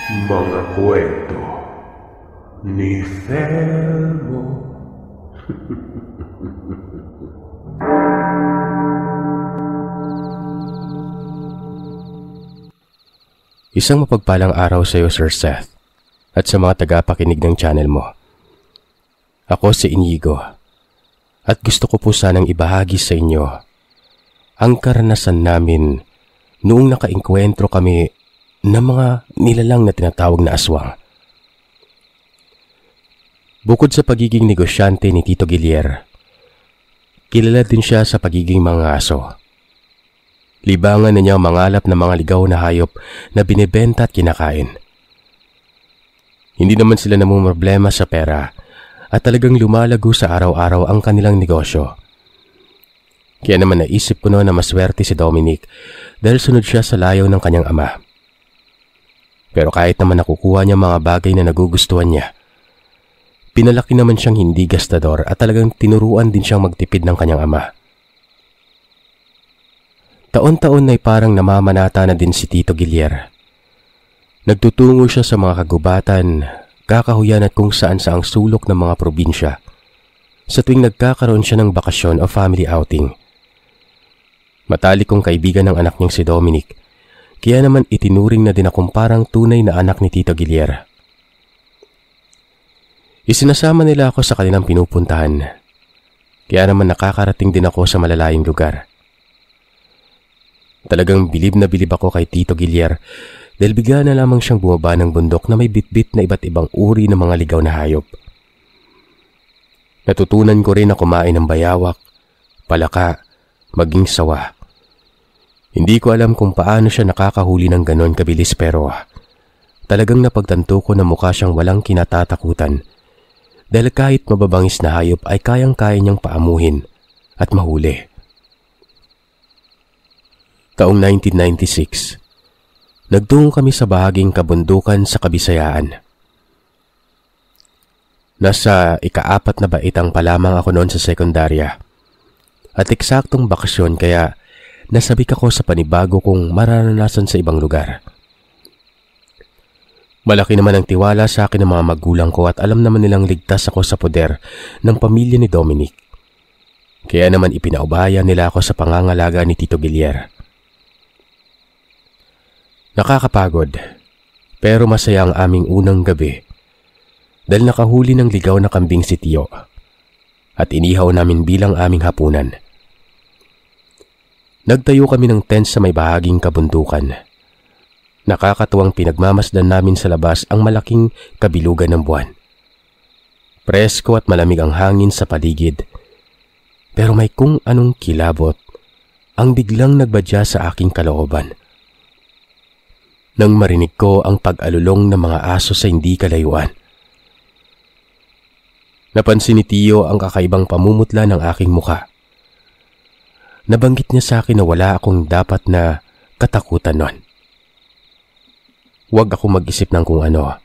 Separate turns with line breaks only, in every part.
Mga kwento ni Thelmo.
Isang mapagpalang araw sa iyo, Sir Seth, at sa mga tagapakinig ng channel mo. Ako si Inigo, at gusto ko po sanang ibahagi sa inyo ang karanasan namin noong nakaengkwentro kami ng mga nilalang na tinatawag na aswang. Bukod sa pagiging negosyante ni Tito Gilier, kilala din siya sa pagiging mangaso. Libangan na niya mangalap ng mga ligaw na hayop na binebenta at kinakain. Hindi naman sila namumroblema sa pera at talagang lumalago sa araw-araw ang kanilang negosyo. Kaya naman naisip ko noon na maswerte si Dominic dahil sunod siya sa layaw ng kanyang ama. Pero kahit naman nakukuha niya mga bagay na nagugustuhan niya, pinalaki naman siyang hindi gastador at talagang tinuruan din siyang magtipid ng kanyang ama. Taon-taon ay parang namamanata na din si Tito Gilier. Nagtutungo siya sa mga kagubatan, kakahuyan at kung saan-saang sulok ng mga probinsya sa tuwing nagkakaroon siya ng bakasyon o family outing. Matalik kong kaibigan ng anak niyang si Dominic, kaya naman itinuring na din akong parang tunay na anak ni Tito Gilier. Isinasama nila ako sa kanilang pinupuntahan, kaya naman nakakarating din ako sa malalayong lugar. Talagang bilib na bilib ako kay Tito Gilier dahil bigla na lamang siyang bumaba ng bundok na may bitbit na iba't ibang uri ng mga ligaw na hayop. Natutunan ko rin na kumain ng bayawak, palaka, maging sawa. Hindi ko alam kung paano siya nakakahuli ng ganon kabilis pero talagang napagtanto ko na mukha siyang walang kinatatakutan dahil kahit mababangis na hayop ay kayang-kaya niyang paamuhin at mahuli. Taong 1996, nagtungo kami sa bahaging kabundukan sa Kabisayaan. Nasa ika-4 na baitang pa lamang ako noon sa sekundarya at eksaktong bakasyon kaya nasabik ako sa panibago kong mararanasan sa ibang lugar. Malaki naman ang tiwala sa akin ng mga magulang ko at alam naman nilang ligtas ako sa poder ng pamilya ni Dominic. Kaya naman ipinaubaya nila ako sa pangangalaga ni Tito Gilier. Nakakapagod, pero masaya ang aming unang gabi dahil nakahuli ng ligaw na kambing si Tio at inihaw namin bilang aming hapunan. Nagtayo kami ng tent sa may bahaging kabundukan. Nakakatuwang pinagmamasdan namin sa labas ang malaking kabilugan ng buwan. Presko at malamig ang hangin sa paligid, pero may kung anong kilabot ang biglang nagbadya sa aking kalooban. Nang marinig ko ang pag-alulong ng mga aso sa hindi kalayuan. Napansin ni Tio ang kakaibang pamumutla ng aking muka. Nabanggit niya sa akin na wala akong dapat na katakutan nun. Huwag ako mag-isip ng kung ano.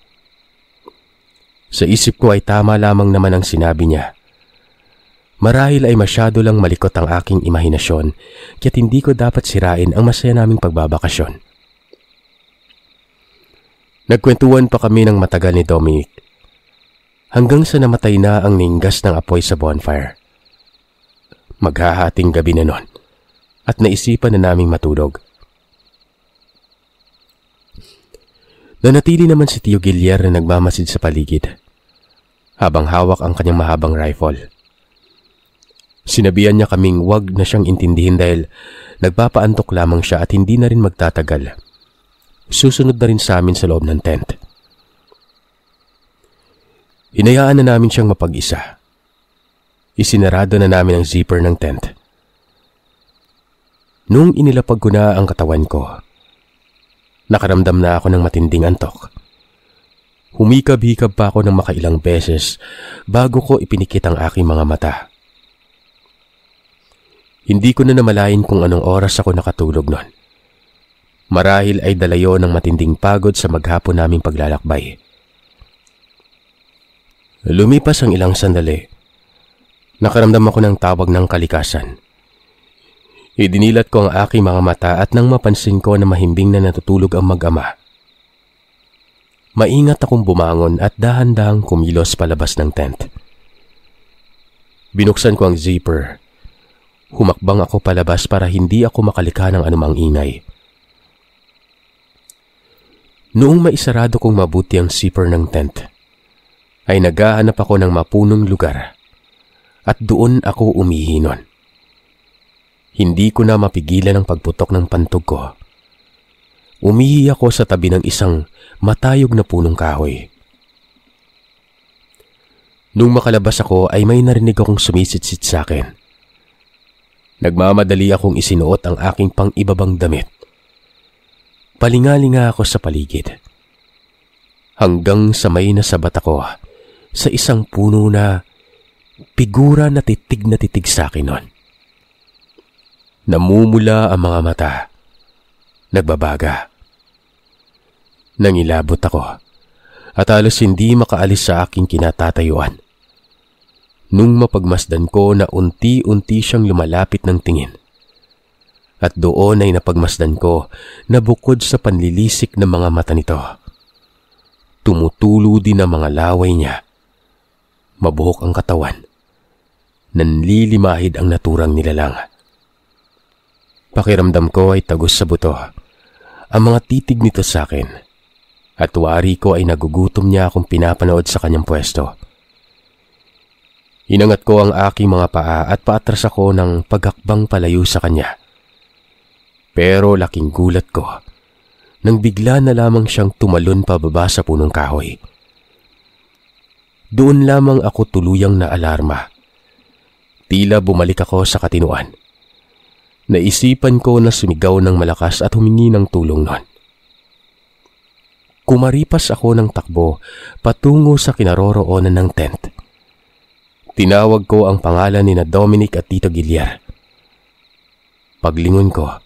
Sa isip ko ay tama lamang naman ang sinabi niya. Marahil ay masyado lang malikot ang aking imahinasyon kaya't hindi ko dapat sirain ang masaya naming pagbabakasyon. Nagkwentuhan pa kami ng matagal ni Dominic hanggang sa namatay na ang ninggas ng apoy sa bonfire. Maghahating gabi na nun at naisipan na naming matulog. Nanatili naman si Tio Gilier na nagmamasid sa paligid habang hawak ang kanyang mahabang rifle. Sinabihan niya kaming wag na siyang intindihin dahil nagpapaantok lamang siya at hindi na rin magtatagal. Susunod na rin sa amin sa loob ng tent. Hinayaan na namin siyang mapag-isa. Isinarado na namin ang zipper ng tent. Nung inilapag ko na ang katawan ko, nakaramdam na ako ng matinding antok. Humikab-hikab pa ako ng makailang beses bago ko ipinikit ang aking mga mata. Hindi ko na namalayan kung anong oras ako nakatulog nun. Marahil ay dalayo ng matinding pagod sa maghapon naming paglalakbay. Lumipas ang ilang sandali. Nakaramdam ako ng tawag ng kalikasan. Idinilat ko ang aking mga mata at nang mapansin ko na mahimbing na natutulog ang mag-ama. Maingat akong bumangon at dahan-dahang kumilos palabas ng tent. Binuksan ko ang zipper. Humakbang ako palabas para hindi ako makalika ng anumang ingay. Noong maisarado kong mabuti ang zipper ng tent, ay naghahanap ako ng mapunong lugar at doon ako umihinon. Hindi ko na mapigilan ang pagputok ng pantog ko. Umihi ako sa tabi ng isang matayog na punong kahoy. Nung makalabas ako ay may narinig akong sumisitsit sa akin. Nagmamadali akong isinuot ang aking pang-ibabang damit. Palingalinga ako sa paligid. Hanggang sa may nasabat ako sa isang puno na figura na titig sa akin noon. Namumula ang mga mata. Nagbabaga. Nangilabot ako at halos hindi makaalis sa aking kinatatayuan. Nung mapagmasdan ko na unti-unti siyang lumalapit ng tingin. At doon ay napagmasdan ko na bukod sa panlilisik ng mga mata nito, tumutulo din ang mga laway niya. Mabuhok ang katawan. Nanlilimahid ang naturang nilalang. Pakiramdam ko ay tagos sa buto ang mga titig nito sa akin. At wari ko ay nagugutom niya akong pinapanood sa kanyang pwesto. Inangat ko ang aking mga paa at paatras ako ng paghakbang palayo sa kanya. Pero laking gulat ko nang bigla na lamang siyang tumalon pababa sa punong kahoy. Doon lamang ako tuluyang naalarma. Tila bumalik ako sa katinuan. Naisipan ko na sumigaw ng malakas at humingi ng tulong noon. Kumaripas ako ng takbo patungo sa kinaroroonan ng tent. Tinawag ko ang pangalan ni na Dominic at Tito Gilier. Paglingon ko,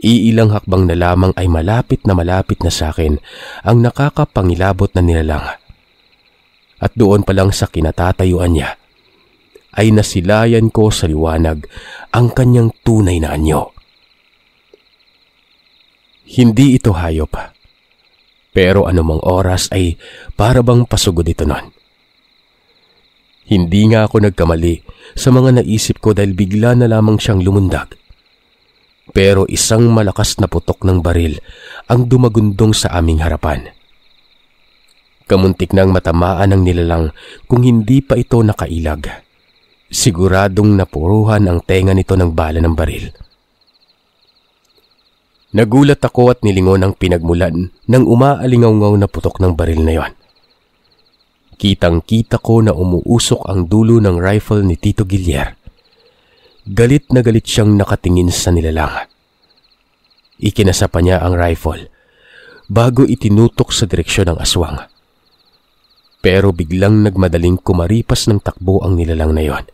iilang hakbang na lamang ay malapit na sa akin ang nakakapangilabot na nilalang. At doon pa lang sa kinatatayuan niya, ay nasilayan ko sa liwanag ang kanyang tunay na anyo. Hindi ito hayop. Pero anumang oras ay para bang pasugod ito nun. Hindi nga ako nagkamali sa mga naisip ko dahil bigla na lamang siyang lumundag. Pero isang malakas na putok ng baril ang dumagundong sa aming harapan. Kamuntik nang matamaan ng nilalang kung hindi pa ito nakailag. Siguradong napuruhan ang tenga nito ng bala ng baril. Nagulat ako at nilingon ang pinagmulan ng umaalingaw-ngaw na putok ng baril na yon. Kitang-kita ko na umuusok ang dulo ng rifle ni Tito Gilier. Galit na galit siyang nakatingin sa nilalang. Ikinasa pa niya ang rifle bago itinutok sa direksyon ng aswang. Pero biglang nagmadaling kumaripas ng takbo ang nilalang na yon.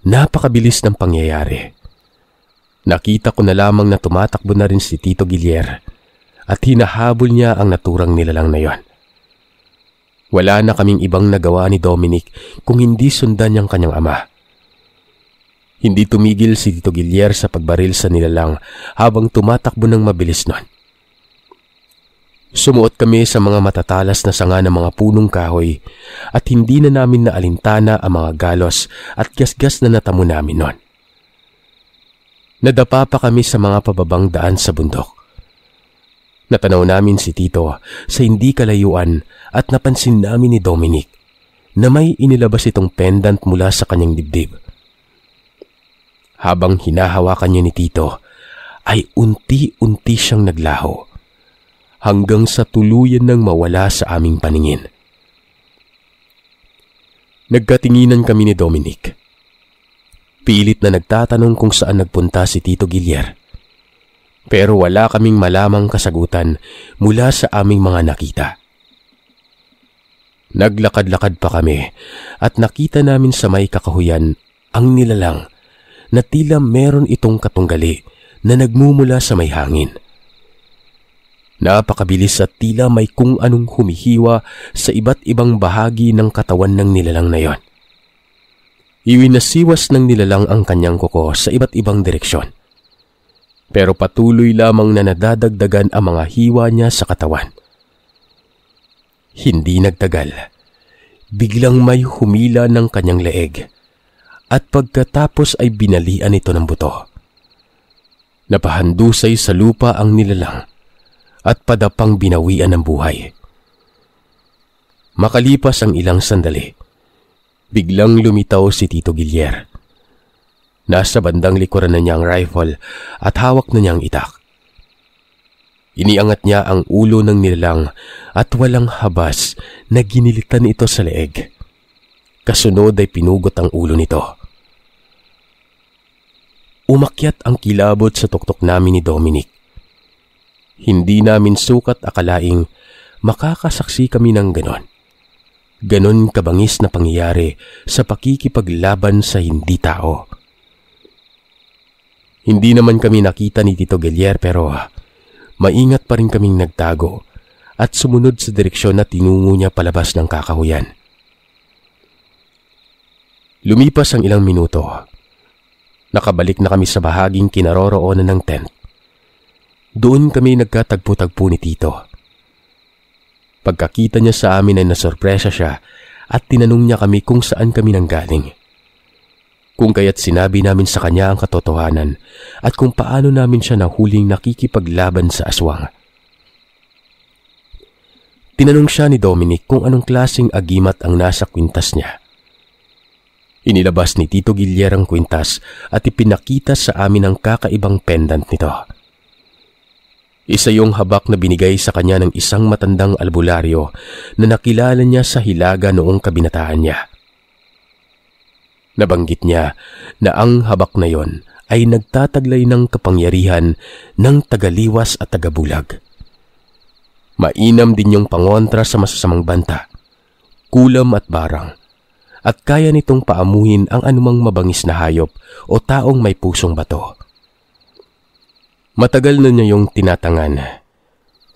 Napakabilis ng pangyayari. Nakita ko na lamang na tumatakbo na rin si Tito Gilier at hinahabol niya ang naturang nilalang na yon. Wala na kaming ibang nagawa ni Dominic kung hindi sundan niyang kanyang ama. Hindi tumigil si Tito Gilier sa pagbaril sa nilalang habang tumatakbo ng mabilis nun. Sumuot kami sa mga matatalas na sanga ng mga punong kahoy at hindi na namin naalintana ang mga galos at gasgas na natamo namin nun. Nadapa pa kami sa mga pababang daan sa bundok. Natanaw namin si Tito sa hindi kalayuan at napansin namin ni Dominic na may inilabas itong pendant mula sa kanyang dibdib. Habang hinahawakan niya ni Tito, ay unti-unti siyang naglaho hanggang sa tuluyan nang mawala sa aming paningin. Nagkatinginan kami ni Dominic. Pilit na nagtatanong kung saan nagpunta si Tito Gilier. Pero wala kaming malamang kasagutan mula sa aming mga nakita. Naglakad-lakad pa kami at nakita namin sa may kakahuyan ang nilalang na tila meron itong katunggali na nagmumula sa may hangin. Napakabilis at tila may kung anong humihiwa sa iba't ibang bahagi ng katawan ng nilalang na yon. Iwinasiwas ng nilalang ang kanyang kuko sa iba't ibang direksyon. pero patuloy lamang na nadadagdagan ang mga hiwa niya sa katawan. Hindi nagtagal, biglang may humila ng kanyang leeg at pagkatapos ay binalian ito ng buto. Napahandusay sa lupa ang nilalang at padapang binawian ng buhay. Makalipas ang ilang sandali, biglang lumitaw si Tito Guillier. Nasa bandang likuran na niya ang rifle at hawak na niya ang itak. Iniangat niya ang ulo ng nilalang at walang habas na ginilitan ito sa leeg. Kasunod ay pinugot ang ulo nito. Umakyat ang kilabot sa tuktok namin ni Dominic. Hindi namin sukat akalaing makakasaksi kami ng ganon. Ganon kabangis na pangyayari sa pakikipaglaban sa hindi tao. Hindi naman kami nakita ni Tito Guillier pero maingat pa rin kaming nagtago at sumunod sa direksyon na tinungo niya palabas ng kakahuyan. Lumipas ang ilang minuto. Nakabalik na kami sa bahaging kinaroroonan ng tent. Doon kami nagkatagpo-tagpo ni Tito. Pagkakita niya sa amin ay nasorpresa siya at tinanong niya kami kung saan kami nanggaling. Kung kaya't sinabi namin sa kanya ang katotohanan at kung paano namin siya nahuling nakikipaglaban sa aswang. Tinanong siya ni Dominic kung anong klaseng agimat ang nasa kwintas niya. Inilabas ni Tito Guillier ang kwintas at ipinakita sa amin ang kakaibang pendant nito. Isa yung habak na binigay sa kanya ng isang matandang albularyo na nakilala niya sa Hilaga noong kabinataan niya. Nabanggit niya na ang habak na yon ay nagtataglay ng kapangyarihan ng tagaliwas at tagabulag. Mainam din yung pangontra sa masasamang banta, kulam at barang, at kaya nitong paamuhin ang anumang mabangis na hayop o taong may pusong bato. Matagal na niya yung tinatangan,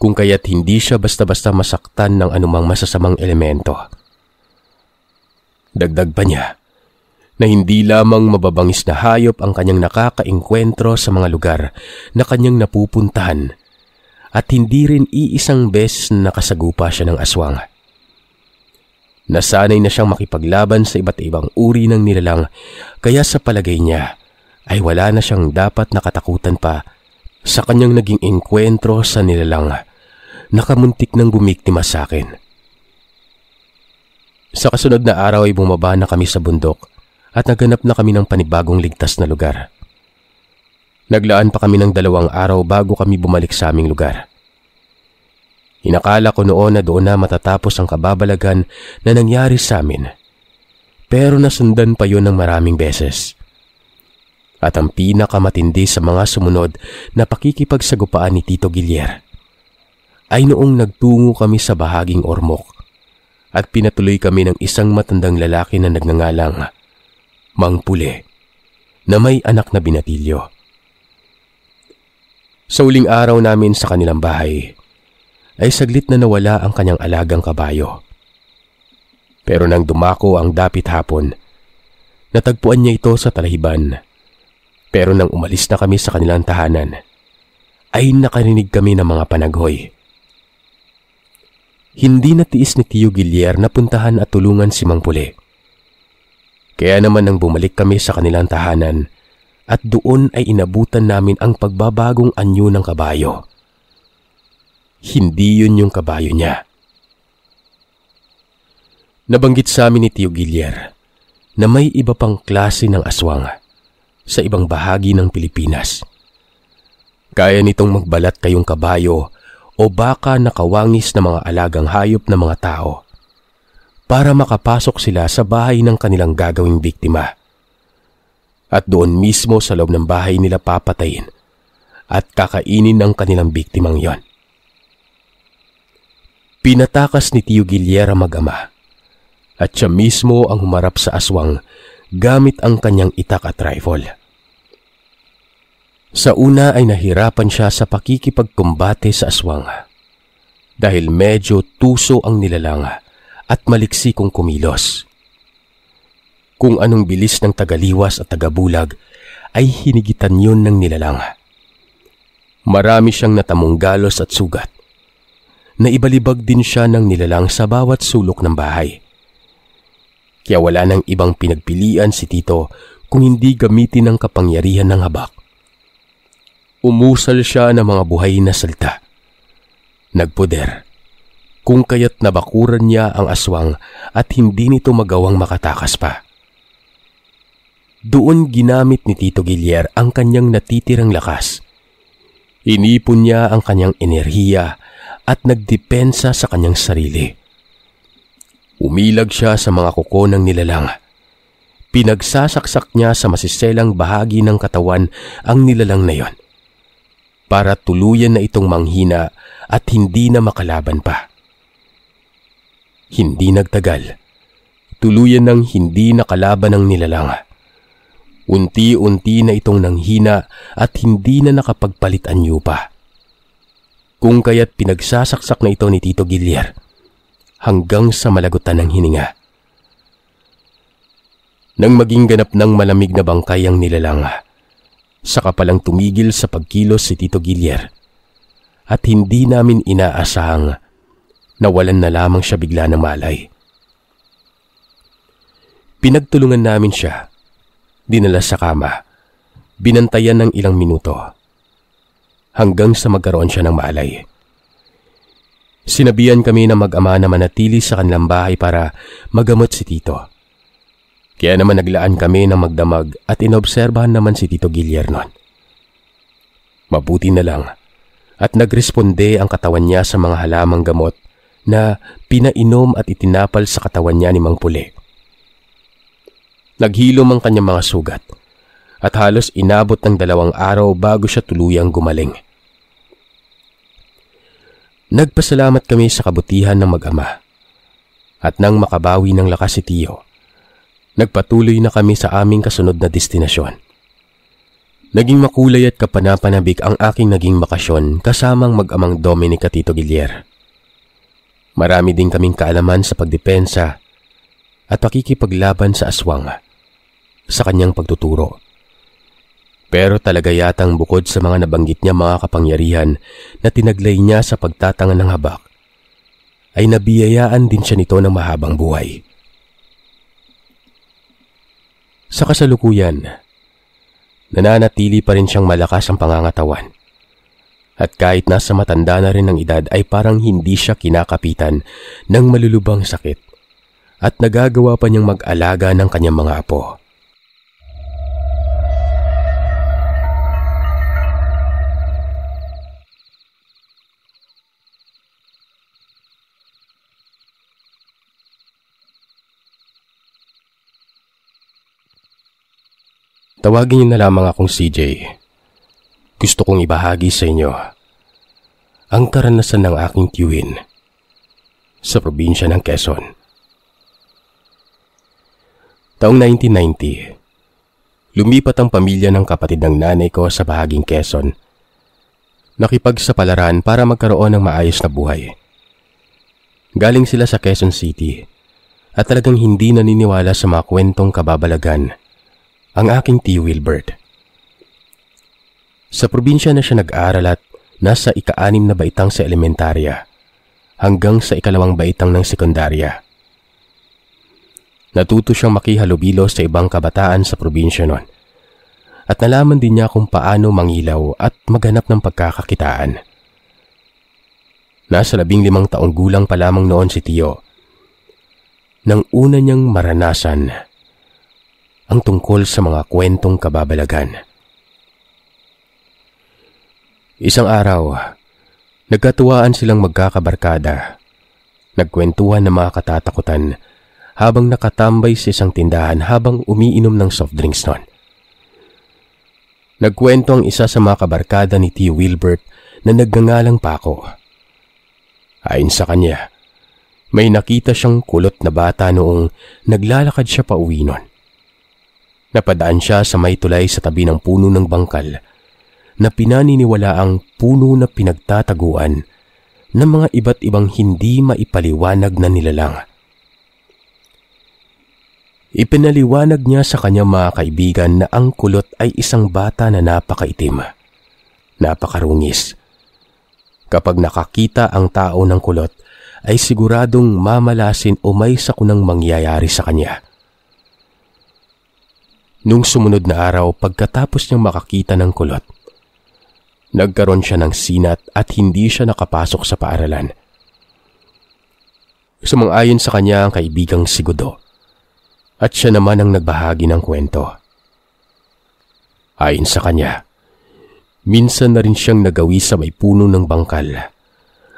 kung kaya't hindi siya basta-basta masaktan ng anumang masasamang elemento. Dagdag pa niya na hindi lamang mababangis na hayop ang kanyang nakakaengkwentro sa mga lugar na kanyang napupuntahan at hindi rin iisang beses na nakasagupa siya ng aswang. Nasanay na siyang makipaglaban sa iba't ibang uri ng nilalang kaya sa palagay niya ay wala na siyang dapat nakatakutan pa sa kanyang naging engkwentro sa nilalang na kamuntik ng bumiktima sa akin. Sa kasunod na araw ay bumaba na kami sa bundok at naghanap na kami ng panibagong ligtas na lugar. Naglaan pa kami ng 2 araw bago kami bumalik sa aming lugar. Inakala ko noon na doon na matatapos ang kababalagan na nangyari sa amin. Pero nasundan pa yun ng maraming beses. At ang pinakamatindi sa mga sumunod na pakikipagsagupaan ni Tito Guillier ay noong nagtungo kami sa bahaging ormok at pinatuloy kami ng isang matandang lalaki na nagngangalang Mang Pule na may anak na binatilyo. Sa uling araw namin sa kanilang bahay ay saglit na nawala ang kanyang alagang kabayo. Pero nang dumako ang dapit hapon, natagpuan niya ito sa talahiban. Pero nang umalis na kami sa kanilang tahanan, ay nakarinig kami ng mga panaghoy. Hindi natiis ni Tio Guillier na puntahan at tulungan si Mang Pule. Kaya naman nang bumalik kami sa kanilang tahanan at doon ay inabutan namin ang pagbabagong anyo ng kabayo. Hindi yun yung kabayo niya. Nabanggit sa amin ni Tio Guillier na may iba pang klase ng aswang sa ibang bahagi ng Pilipinas. Kaya nitong magbalat kayong kabayo o baka nakawangis na mga alagang hayop na mga tao para makapasok sila sa bahay ng kanilang gagawing biktima. At doon mismo sa loob ng bahay nila papatayin at kakainin ng kanilang biktimang yon. Pinatakas ni Tio Guillier ang mag-ama at siya mismo ang humarap sa aswang gamit ang kanyang itak at rifle. Sa una ay nahirapan siya sa pakikipagkumbate sa aswang dahil medyo tuso ang nilalang at maliksi kung kumilos. Kung anong bilis ng tagaliwas at tagabulag ay hinigitan yun ng nilalang. Marami siyang natamong galos at sugat. Naibalibag din siya ng nilalang sa bawat sulok ng bahay. Kaya wala nang ibang pinagpilian si Tito kung hindi gamitin ang kapangyarihan ng habak. Umusal siya ng mga buhay na salita. Nagpoder, kung kaya't nabakuran niya ang aswang at hindi nito magawang makatakas pa. Doon ginamit ni Tito Guillier ang kanyang natitirang lakas. Inipon niya ang kanyang enerhiya at nagdepensa sa kanyang sarili. Umilag siya sa mga kuko ng nilalang. Pinagsasaksak niya sa masiselang bahagi ng katawan ang nilalang na yon, para tuluyan na itong manghina at hindi na makalaban pa. Hindi nagtagal. Tuluyan ng hindi nakalaban ng nilalang. Unti-unti na itong nanghina at hindi na nakapagpalit anyo pa. Kung kaya't pinagsasaksak na ito ni Tito Guillier hanggang sa malagutan ng hininga. Nang maging ganap ng malamig na bangkay ang nilalang, saka palang tumigil sa pagkilos si Tito Guillier at hindi namin inaasahang nawalan na lamang siya bigla ng malay. Pinagtulungan namin siya, dinala sa kama, binantayan ng ilang minuto, hanggang sa magkaroon siya ng malay. Sinabihan kami na mag-ama na manatili sa kanilang bahay para magamot si Tito. Kaya naman naglaan kami ng magdamag at inobserbahan naman si Tito Guillier noon. Mabuti na lang at nagresponde ang katawan niya sa mga halamang gamot na pinainom at itinapal sa katawan niya ni Mang Puli. Naghilom ang kanyang mga sugat at halos inabot ng 2 araw bago siya tuluyang gumaling. Nagpasalamat kami sa kabutihan ng mag-ama at nang makabawi ng lakas si Tio, nagpatuloy na kami sa aming kasunod na destinasyon. Naging makulay at kapanapanabik ang aking naging bakasyon kasamang mag-amang Dominic at Tito Guillier. Marami din kaming kaalaman sa pagdepensa at pakikipaglaban sa aswang sa kanyang pagtuturo. Pero talaga yatang bukod sa mga nabanggit niya mga kapangyarihan na tinaglay niya sa pagtatangan ng habak, ay nabiyayaan din siya nito ng mahabang buhay. Sa kasalukuyan, nananatili pa rin siyang malakas ang pangangatawan. At kahit nasa matanda na rin ang edad ay parang hindi siya kinakapitan ng malulubang sakit at nagagawa pa niyang mag-alaga ng kanyang mga apo. Tawagin niyo na lamang akong CJ. Gusto kong ibahagi sa inyo ang karanasan ng aking tiyuhin sa probinsya ng Quezon. Taong 1990, lumipat ang pamilya ng kapatid ng nanay ko sa bahaging Quezon. Nakipagsapalaran para magkaroon ng maayos na buhay. Galing sila sa Quezon City at talagang hindi naniniwala sa mga kwentong kababalagan ang aking tiyo Wilbert. Sa probinsya na siya nag-aaral at nasa ika-6 na baitang sa elementarya hanggang sa 2 baitang ng sekundarya. Natuto siyang makihalubilo sa ibang kabataan sa probinsya noon at nalaman din niya kung paano mangilaw at maghanap ng pagkakakitaan. Nasa 15 taong gulang pa lamang noon si Tio nang una niyang maranasan ang tungkol sa mga kwentong kababalagan. Isang araw, nagkatuwaan silang magkakabarkada. Nagkwentuhan ng mga katatakutan habang nakatambay sa isang tindahan habang umiinom ng soft drinks noon. Nagkwento ang isa sa mga kabarkada ni Tio Wilbert na nagngangalang Paco. Ayon sa kanya, may nakita siyang kulot na bata noong naglalakad siya pa uwi noon. Napadaan siya sa may tulay sa tabi ng puno ng bangkal na pinaniniwalaang puno na pinagtataguan ng mga iba't ibang hindi maipaliwanag na nilalang. Ipinaliwanag niya sa kanyang mga kaibigan na ang kulot ay isang bata na napakaitim, Napakarungis. Kapag nakakita ang tao ng kulot, ay siguradong mamalasin o may sakunang mangyayari sa kanya. Nung sumunod na araw, pagkatapos niyang makakita ng kulot, nagkaroon siya ng sinat at hindi siya nakapasok sa paaralan. Sumang-ayon sa kanya ang kaibigang si Godot, at siya naman ang nagbahagi ng kwento. Ayon sa kanya, minsan na rin siyang nagawi sa may puno ng bangkal,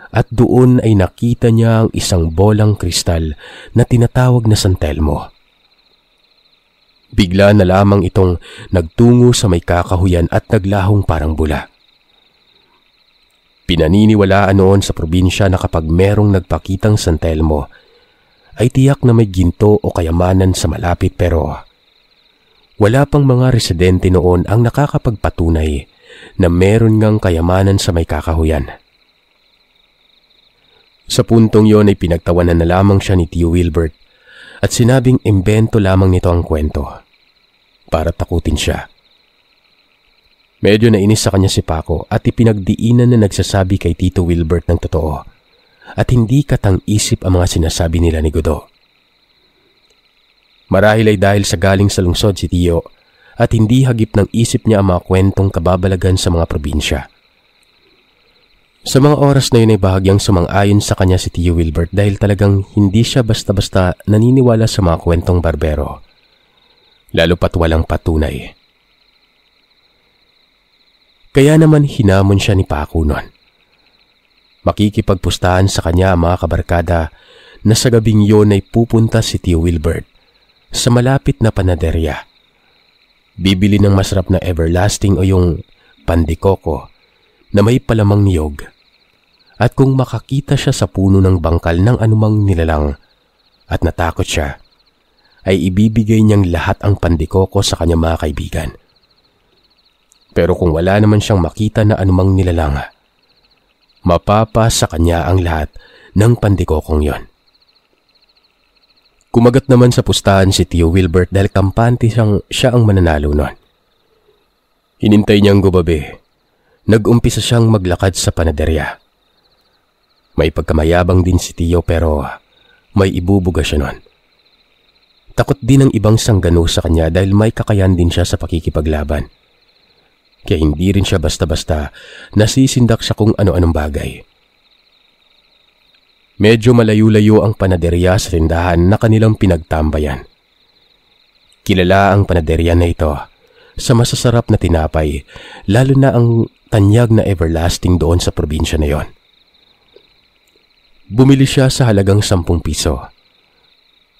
at doon ay nakita niya ang isang bolang kristal na tinatawag na San Telmo. Bigla na lamang itong nagtungo sa may kakahuyan at naglahong parang bula. Pinaniniwalaan noon sa probinsya na kapag merong nagpakitang San Telmo, ay tiyak na may ginto o kayamanan sa malapit, pero wala pang mga residente noon ang nakakapagpatunay na meron ngang kayamanan sa may kakahuyan. Sa puntong yon ay pinagtawanan na lamang siya ni Tio Wilbert at sinabing imbento lamang nito ang kwento para takutin siya. Medyo nainis sa kanya si Paco at ipinagdiinan na nagsasabi kay Tito Wilbert ng totoo at hindi katang-isip ang mga sinasabi nila ni Godot. Marahil ay dahil sa galing sa lungsod si Tio at hindi hagip ng isip niya ang mga kwentong kababalagan sa mga probinsya. Sa mga oras na yun ay bahagyang sumang-ayon sa kanya si Tio Wilbert dahil talagang hindi siya basta-basta naniniwala sa mga kwentong barbero, lalo pat walang patunay. Kaya naman hinamon siya ni Paco noon. Makikipagpustahan sa kanya ang mga kabarkada na sa gabing yon ay pupunta si Tio Wilbert sa malapit na panaderya. Bibili ng masarap na everlasting o yung pandikoko na may palamang niyog. At kung makakita siya sa puno ng bangkal ng anumang nilalang at natakot siya, ay ibibigay niyang lahat ang pandikoko sa kanyang mga kaibigan. Pero kung wala naman siyang makita na anumang nilalang, mapapa sa kanya ang lahat ng pandikokong yon. Kumagat naman sa pustahan si Tio Wilbert dahil kampante siya ang mananalo nun. Hinintay niyang gubabi. Nag-umpisa siyang maglakad sa panaderya. May pagkamayabang din si Tio pero may ibubuga siya nun. Takot din ang ibang sanggano sa kanya dahil may kakayan din siya sa pakikipaglaban. Kaya hindi rin siya basta-basta nasisindak sa kung ano-anong bagay. Medyo malayo-layo ang panaderya sa tindahan na kanilang pinagtambayan. Kilala ang panaderya na ito sa masasarap na tinapay, lalo na ang tanyag na everlasting doon sa probinsya na yon. Bumili siya sa halagang 10 piso.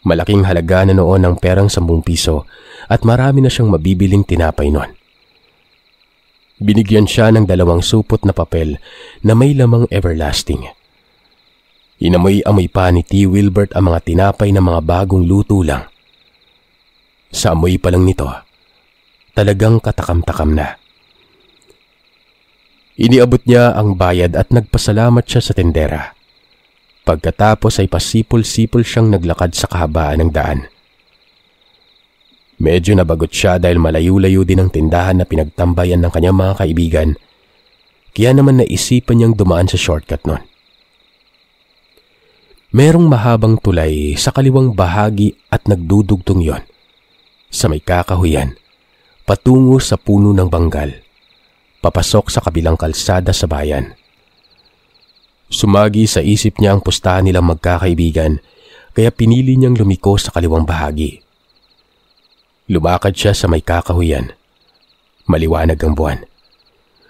Malaking halaga na noon ang perang 10 piso at marami na siyang mabibiling tinapay noon. Binigyan siya ng 2 supot na papel na may lamang everlasting. Inamoy-amoy pa ni T. Wilbert ang mga tinapay na mga bagong luto lang. Sa amoy pa lang nito, talagang katakam-takam na. Iniabot niya ang bayad at nagpasalamat siya sa tendera. Pagkatapos ay pasipol-sipol siyang naglakad sa kahabaan ng daan. Medyo nabagot siya dahil malayo-layo din ang tindahan na pinagtambayan ng kanyang mga kaibigan, kaya naman naisipan niyang dumaan sa shortcut nun. Merong mahabang tulay sa kaliwang bahagi at nagdudugtong yon sa may kakahuyan, patungo sa puno ng banggal, papasok sa kabilang kalsada sa bayan. Sumagi sa isip niya ang pustahan nilang magkakaibigan, kaya pinili niyang lumiko sa kaliwang bahagi. Lumakad siya sa may kakahuyan. Maliwanag ang buwan.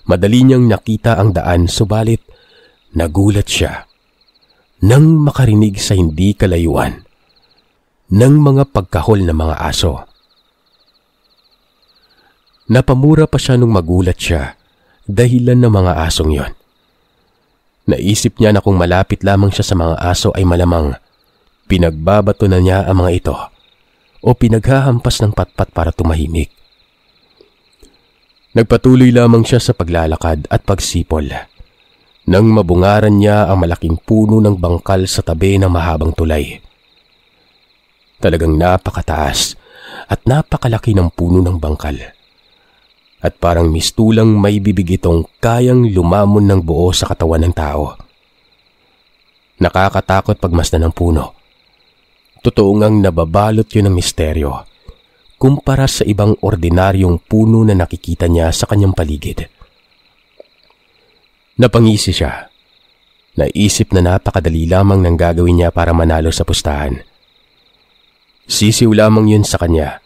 Madali niyang nakita ang daan, subalit nagulat siya nang makarinig sa hindi kalayuan ng mga pagkahol ng mga aso. Napamura pa siya nung magulat siya dahilan ng mga asong yon. Naisip niya na kung malapit lamang siya sa mga aso ay malamang pinagbabato na niya ang mga ito o pinaghahampas ng patpat para tumahimik. Nagpatuloy lamang siya sa paglalakad at pagsipol nang mabungaran niya ang malaking puno ng bangkal sa tabi ng mahabang tulay. Talagang napakataas at napakalaki ng puno ng bangkal. at parang mistulang may bibig itong kayang lumamon ng buo sa katawan ng tao. Nakakatakot pagmasdan ng puno. Totoo ngang nababalot yun ng misteryo kumpara sa ibang ordinaryong puno na nakikita niya sa kanyang paligid. Napangisi siya. Naisip na napakadali lamang ng gagawin niya para manalo sa pustahan. Sisiw lamang yun sa kanya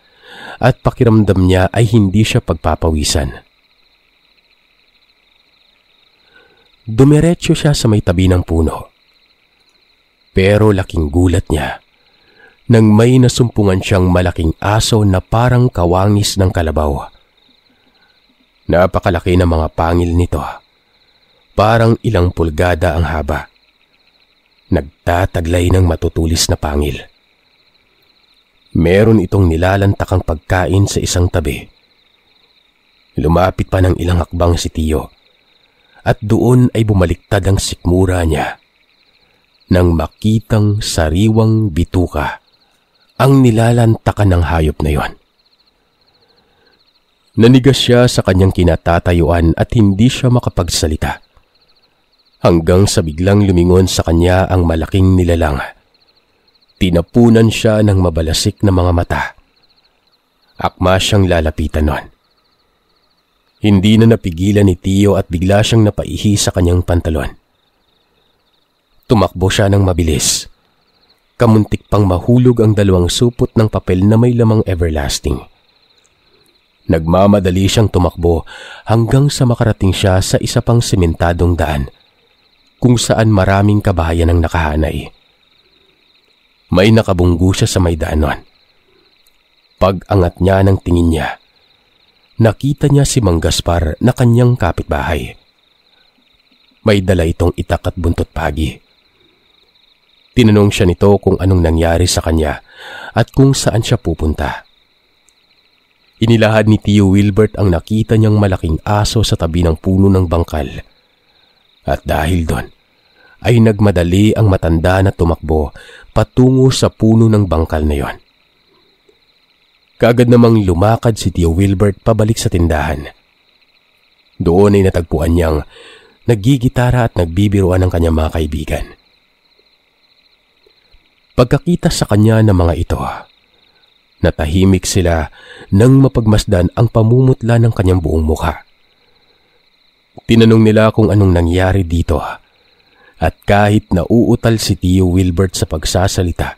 at pakiramdam niya ay hindi siya pagpapawisan. Dumiretso siya sa may tabi ng puno. Pero laking gulat niya nang may nasumpungan siyang malaking aso na parang kawangis ng kalabaw. Napakalaki ng mga pangil nito. Parang ilang pulgada ang haba. Nagtataglay ng matutulis na pangil. Meron itong nilalantakang pagkain sa isang tabi. Lumapit pa ng ilang hakbang si Tio at doon ay bumaliktad ang sikmura niya nang makitang sariwang bituka ang nilalantakan ng hayop na yon. Nanigas siya sa kanyang kinatatayuan at hindi siya makapagsalita. Hanggang sa biglang lumingon sa kanya ang malaking nilalang. Tinapunan siya ng mabalasik na mga mata. Akma siyang lalapitan nun. Hindi na napigilan ni Tio at bigla siyang napaihi sa kanyang pantalon. Tumakbo siya ng mabilis. Kamuntik pang mahulog ang dalawang supot ng papel na may lamang everlasting. Nagmamadali siyang tumakbo hanggang sa makarating siya sa isa pang sementadong daan kung saan maraming kabahayan ang nakahanay. May nakabunggo siya sa may daan nun. Pag-angat niya ng tingin niya, nakita niya si Mang Gaspar na kanyang kapitbahay. May dala itong itak at buntot pagi. Tinanong siya nito kung anong nangyari sa kanya at kung saan siya pupunta. Inilahad ni Tio Wilbert ang nakita niyang malaking aso sa tabi ng puno ng bangkal. At dahil doon, ay nagmadali ang matanda na tumakbo patungo sa puno ng bangkal na yon. Kaagad namang lumakad si Tio Wilbert pabalik sa tindahan. Doon ay natagpuan niyang naggigitara at nagbibiruan ang kanyang mga kaibigan. Pagkakita sa kanya ng mga ito, natahimik sila nang mapagmasdan ang pamumutla ng kanyang buong mukha. Tinanong nila kung anong nangyari dito at kahit nauutal si Tio Wilbert sa pagsasalita,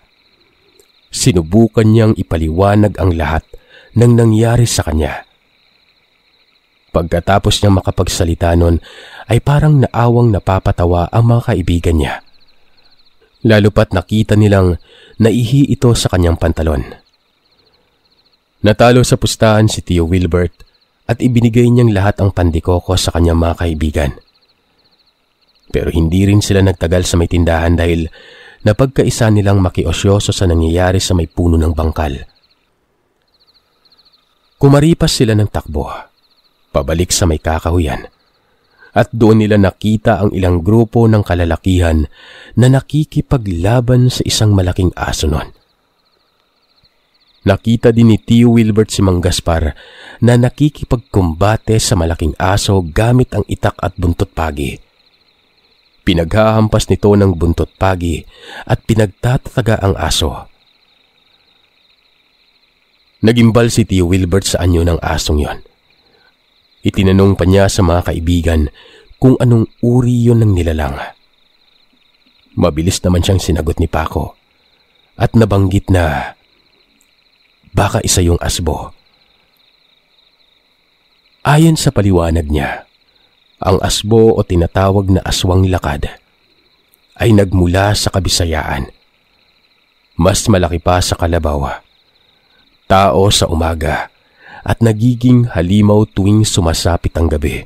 sinubukan niyang ipaliwanag ang lahat ng nangyari sa kanya. Pagkatapos niyang makapagsalita nun ay parang naawang napapatawa ang mga kaibigan niya. Lalo pat nakita nilang naihi ito sa kanyang pantalon. Natalo sa pustahan si Tio Wilbert at ibinigay niyang lahat ang pandikoko sa kanyang mga kaibigan. Pero hindi rin sila nagtagal sa may tindahan dahil napagkaisa nilang makiosyoso sa nangyayari sa may puno ng bangkal. Kumaripas sila ng takbo, pabalik sa may kakahuyan, at doon nila nakita ang ilang grupo ng kalalakihan na nakikipaglaban sa isang malaking aso nun. Nakita din ni Tio Wilbert si Mang Gaspar na nakikipagkumbate sa malaking aso gamit ang itak at buntot pagi. Pinaghahampas nito ng buntot pagi at pinagtatataga ang aso. Nagimbal si Tio Wilbert sa anyo ng asong yon. Itinanong pa niya sa mga kaibigan kung anong uri yon ng nilalang. Mabilis naman siyang sinagot ni Paco at nabanggit na baka isa yung asbo. Ayon sa paliwanag niya, ang asbo o tinatawag na aswang lakad ay nagmula sa Kabisayaan. Mas malaki pa sa kalabaw, tao sa umaga at nagiging halimaw tuwing sumasapit ang gabi.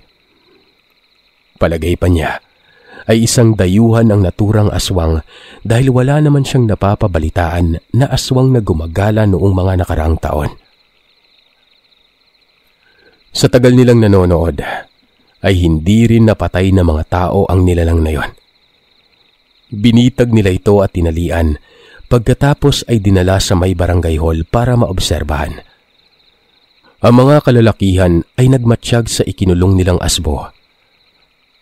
Palagay pa niya ay isang dayuhan ang naturang aswang dahil wala naman siyang napapabalitaan na aswang na gumagala noong mga nakaraang taon. Sa tagal nilang nanonood, ay hindi rin napatay na mga tao ang nilalang na yon. Binitag nila ito at tinalian, pagkatapos ay dinala sa may barangay hall para maobserbahan. Ang mga kalalakihan ay nagmatsyag sa ikinulong nilang asbo.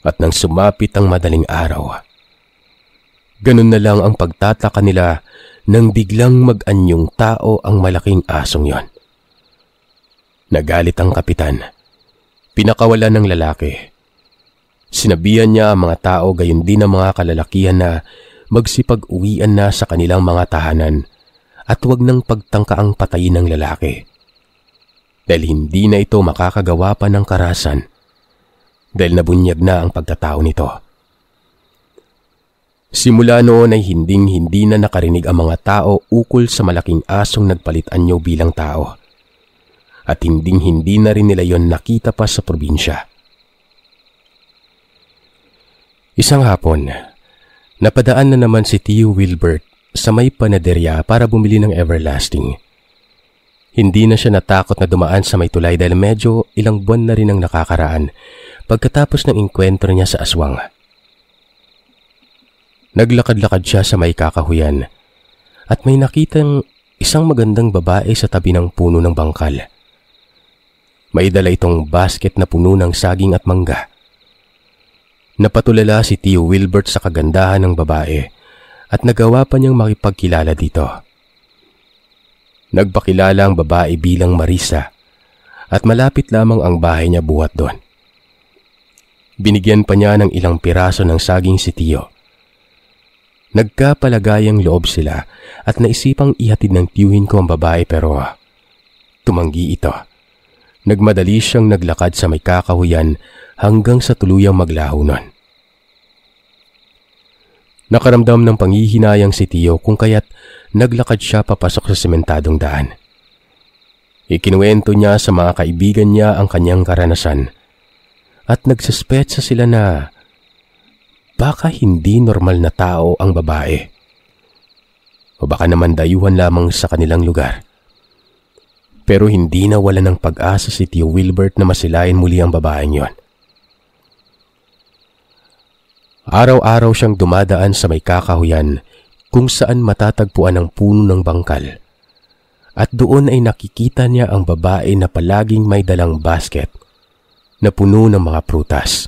At nang sumapit ang madaling araw, ganun na lang ang pagtataka nila nang biglang mag-anyong tao ang malaking asong yon. Nagalit ang kapitan. Pinakawalan ng lalaki. Sinabihan niya ang mga tao gayon din ang mga kalalakihan na magsipag-uwian na sa kanilang mga tahanan at huwag nang pagtangkaang patayin ng lalaki. Dahil hindi na ito makakagawa pa ng karahasan dahil nabunyag na ang pagkatao nito. Simula noon ay hindi na nakarinig ang mga tao ukol sa malaking asong nagpalit anyo bilang tao. At hindi na rin nila yon nakita pa sa probinsya. Isang hapon, napadaan na naman si Tio Wilbert sa may panaderya para bumili ng Everlasting. Hindi na siya natakot na dumaan sa may tulay dahil medyo ilang buwan na rin ang nakakaraan pagkatapos ng engkwentro niya sa aswang. Naglakad-lakad siya sa may kakahuyan at may nakitang isang magandang babae sa tabi ng puno ng bangkal. May dala itong basket na puno ng saging at mangga. Napatulala si Tio Wilbert sa kagandahan ng babae at nagawa pa niyang makipagkilala dito. Nagpakilala ang babae bilang Marisa at malapit lamang ang bahay niya buhat doon. Binigyan pa niya ng ilang piraso ng saging si Tio. Nagkapalagayang loob sila at naisipang ihatid ng tiyuhin ko ang babae pero tumanggi ito. Nagmadali siyang naglakad sa may kakahuyan hanggang sa tuluyang maglaho nun. Nakaramdam ng panghihinayang si Tio kung kaya't naglakad siya papasok sa sementadong daan. Ikinuwento niya sa mga kaibigan niya ang kanyang karanasan at nagsuspetsa sila na baka hindi normal na tao ang babae o baka naman dayuhan lamang sa kanilang lugar. Pero hindi na wala ng pag-asa si Tio Wilbert na masilayan muli ang babaeng yon. Araw-araw siyang dumadaan sa may kakahuyan kung saan matatagpuan ang puno ng bangkal. At doon ay nakikita niya ang babae na palaging may dalang basket na puno ng mga prutas.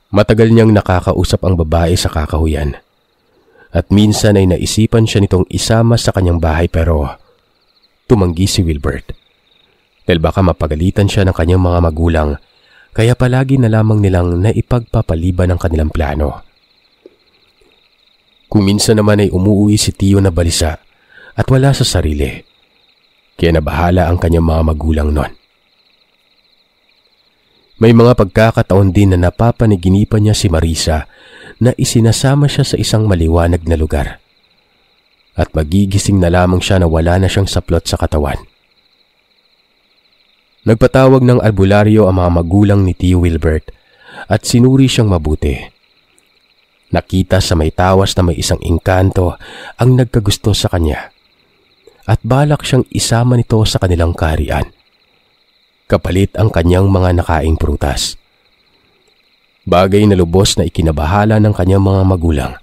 Matagal niyang nakakausap ang babae sa kakahuyan. At minsan ay naisipan siya nitong isama sa kanyang bahay pero tumanggi si Wilbert. Dahil baka mapagalitan siya ng kanyang mga magulang kaya palagi na lamang nilang naipagpapaliban ang kanilang plano. Kung minsan naman ay umuwi si Tio na balisa at wala sa sarili, kaya nabahala ang kanyang mga magulang nun. May mga pagkakataon din na napapaniginipan niya si Marisa na isinasama siya sa isang maliwanag na lugar. At magigising na lamang siya na wala na siyang saplot sa katawan. Nagpatawag ng albularyo ang mga magulang ni Tio Wilbert at sinuri siyang mabuti. Nakita sa may tawas na may isang engkanto ang nagkagusto sa kanya at balak siyang isama nito sa kanilang kaharian. Kapalit ang kanyang mga nakaing prutas. Bagay na lubos na ikinabahala ng kanyang mga magulang.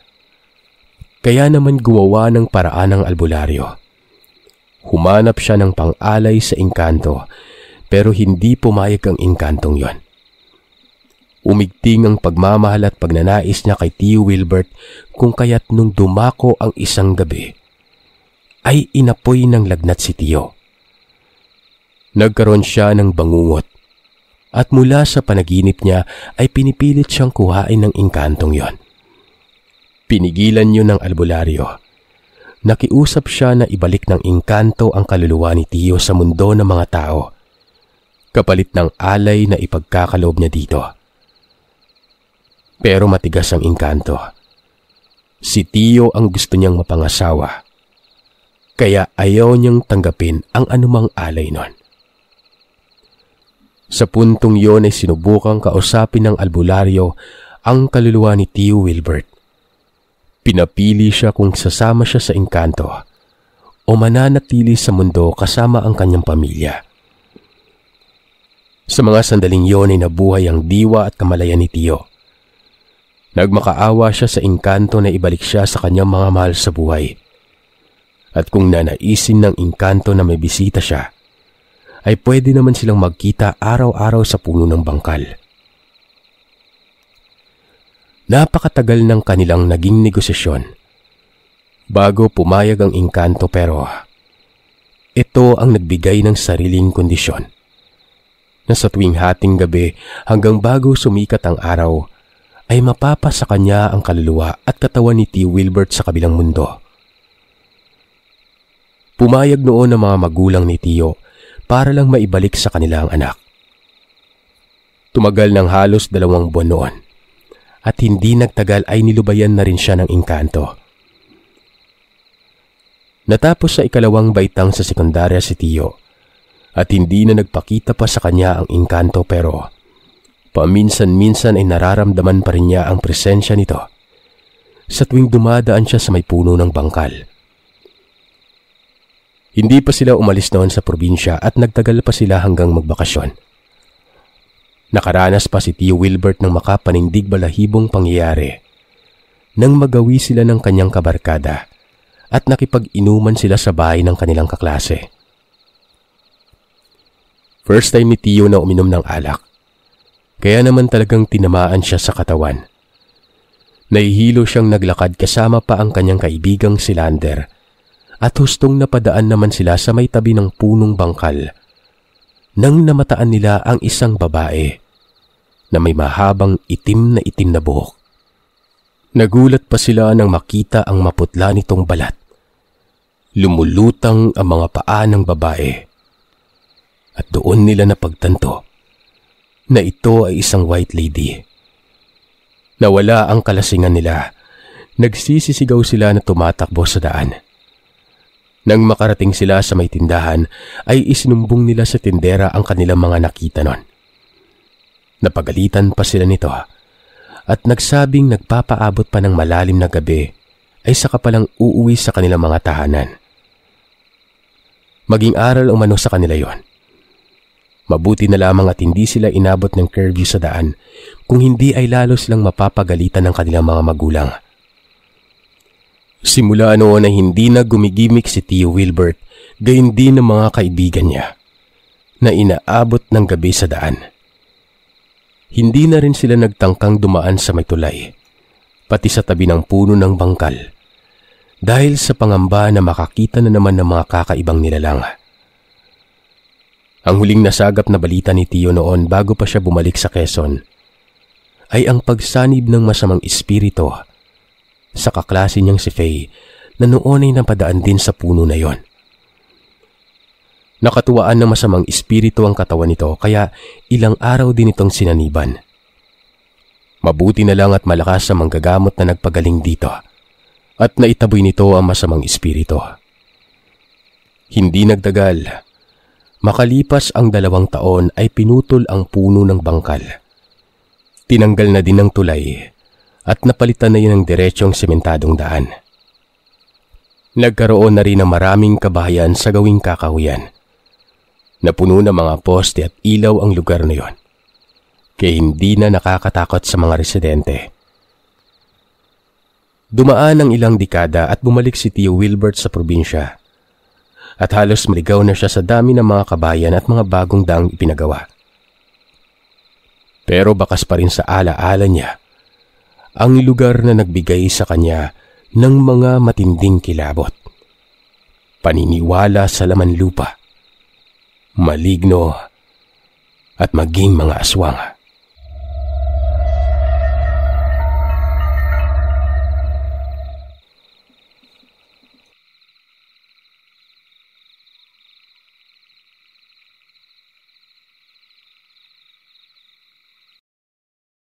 Kaya naman gumawa ng paraan ng albularyo. Humanap siya ng pang-alay sa engkanto pero hindi pumayag ang engkantong yon. Umigting ang pagmamahal at pagnanais niya kay Tio Wilbert kung kaya't nung dumako ang isang gabi ay inapoy ng lagnat si Tio. Nagkaroon siya ng bangungot at mula sa panaginip niya ay pinipilit siyang kuhain ng engkantong yon. Pinigilan yun ng albularyo. Nakiusap siya na ibalik ng engkanto ang kaluluwa ni Tio sa mundo ng mga tao, kapalit ng alay na ipagkakaloob niya dito. Pero matigas ang engkanto. Si Tio ang gusto niyang mapangasawa, kaya ayaw niyang tanggapin ang anumang alay nun. Sa puntong yon ay sinubukang kausapin ng albularyo ang kaluluwa ni Tio Wilbert. Pinapili siya kung sasama siya sa engkanto o mananatili sa mundo kasama ang kanyang pamilya. Sa mga sandaling yon ay nabuhay ang diwa at kamalayan ni Tio. Nagmakaawa siya sa engkanto na ibalik siya sa kanyang mga mahal sa buhay. At kung nanaisin ng engkanto na may bisita siya, ay pwede naman silang magkita araw-araw sa puno ng bangkal. Napakatagal ng kanilang naging negosasyon bago pumayag ang engkanto, pero ito ang nagbigay ng sariling kondisyon na sa tuwing hating gabi hanggang bago sumikat ang araw ay mapapa sa kanya ang kaluluwa at katawan ni Tio Wilbert sa kabilang mundo. Pumayag noon ang mga magulang ni Tio para lang maibalik sa kanila ang anak. Tumagal ng halos 2 buwan noon at hindi nagtagal ay nilubayan na rin siya ng engkanto. Natapos sa 2nd baitang sa sekundarya si Tio at hindi na nagpakita pa sa kanya ang engkanto, pero paminsan-minsan ay nararamdaman pa rin niya ang presensya nito sa tuwing dumadaan siya sa may puno ng bangkal. Hindi pa sila umalis noon sa probinsya at nagtagal pa sila hanggang magbakasyon. Nakaranas pa si Tio Wilbert ng makapanindig balahibong pangyayari nang magawi sila ng kanyang kabarkada at nakipag-inuman sila sa bahay ng kanilang kaklase. First time ni Tio na uminom ng alak, kaya naman talagang tinamaan siya sa katawan. Nahihilo siyang naglakad kasama pa ang kanyang kaibigang si Lander at hustong napadaan naman sila sa may tabi ng punong bangkal nang namataan nila ang isang babae na may mahabang itim na buhok. Nagulat pa sila nang makita ang maputla nitong balat. Lumulutang ang mga paa ng babae at doon nila napagtanto na ito ay isang white lady. Nawala ang kalasingan nila, nagsisisigaw sila na tumatakbo sa daan. Nang makarating sila sa may tindahan ay isinumbong nila sa tindera ang kanilang mga nakita nun. Napagalitan pa sila nito at nagsabing nagpapaabot pa ng malalim na gabi ay saka palang uuwi sa kanilang mga tahanan. Maging aral umano sa kanila yon. Mabuti na lamang at hindi sila inabot ng curfew sa daan, kung hindi ay lalo silang mapapagalitan ng kanilang mga magulang. Simula noon ay hindi na gumigimik si Tio Wilbert, gayon din ng mga kaibigan niya na inaabot ng gabi sa daan. Hindi na rin sila nagtangkang dumaan sa may tulay, pati sa tabi ng puno ng bangkal, dahil sa pangamba na makakita na naman ng mga kakaibang nilalang. Ang huling nasagap na balita ni Tio noon bago pa siya bumalik sa Quezon ay ang pagsanib ng masamang espiritu sa kaklase niyang si Faye na noon ay napadaan din sa puno na yon. Nakatuwaan ng masamang espiritu ang katawan nito kaya ilang araw din itong sinaniban. Mabuti na lang at malakas ang manggagamot na nagpagaling dito at naitaboy nito ang masamang espiritu. Hindi nagtagal, makalipas ang 2 taon ay pinutol ang puno ng bangkal. Tinanggal na din ng tulay at napalitan na yun ng diretsong sementadong daan. Nagkaroon na rin ng maraming kabahayan sa gawing kakahuyan. Napuno ng mga poste at ilaw ang lugar na yon, kaya hindi na nakakatakot sa mga residente. Dumaan ang ilang dekada at bumalik si Tio Wilbert sa probinsya at halos maligaw na siya sa dami ng mga kabayan at mga bagong daang ipinagawa. Pero bakas pa rin sa alaala niya ang lugar na nagbigay sa kanya ng mga matinding kilabot, paniniwala sa laman lupa, maligno at maging mga aswang.